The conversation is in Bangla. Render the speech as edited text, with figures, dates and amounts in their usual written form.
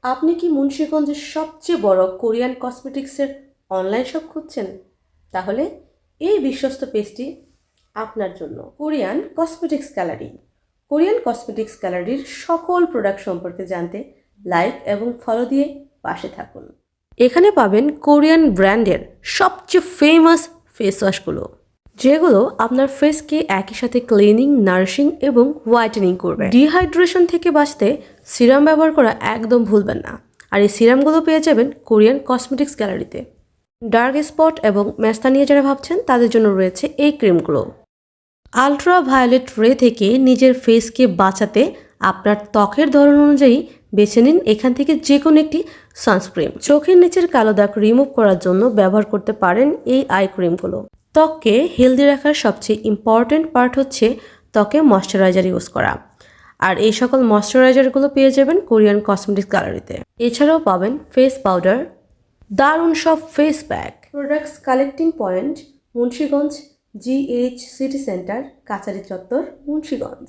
আপনি কি মুন্সিগঞ্জের সবচেয়ে বড় কোরিয়ান কসমেটিক্সের অনলাইন শপ খুঁজছেন? তাহলে এই বিশ্বস্ত পেজটি আপনার জন্য। Korean cosmetics gallery. Korean cosmetics গ্যালারির সকল প্রোডাক্ট সম্পর্কে জানতে লাইক এবং ফলো দিয়ে পাশে থাকুন। এখানে পাবেন কোরিয়ান ব্র্যান্ডের সবচেয়ে ফেমাস ফেস ওয়াশগুলো, যেগুলো আপনার ফেসকে একই সাথে ক্লিনিং, নারিশিং এবং হোয়াইটেনিং করবে। ডিহাইড্রেশন থেকে বাঁচতে সিরাম ব্যবহার করা একদম ভুলবেন না। আর এই সিরামগুলো পেয়ে যাবেন কোরিয়ান কসমেটিক্স গ্যালারিতে। ডার্ক স্পট এবং মেস্তা নিয়ে যারা ভাবছেন তাদের জন্য রয়েছে এই ক্রিমগুলো। আলট্রা ভায়োলেট রে থেকে নিজের ফেসকে বাঁচাতে আপনার ত্বকের ধরন অনুযায়ী বেছে নিন এখান থেকে যে কোনো একটি সানস্ক্রিন। চোখের নিচের কালো দাগ রিমুভ করার জন্য ব্যবহার করতে পারেন এই আই ক্রিমগুলো। ত্বককে হেলদি রাখার সবচেয়ে ইম্পর্টেন্ট পার্ট হচ্ছে ত্বকে ময়শ্চারাইজার ইউজ করা। আর এই সকল ময়শ্চারাইজারগুলো পেয়ে যাবেন কোরিয়ান কসমেটিক্স গ্যালারিতে। এছাড়াও পাবেন ফেস পাউডার, দারুণ সব face pack. Products collecting point Munshiganj GH city centre, কাচারি চত্বর, মুন্সিগঞ্জ।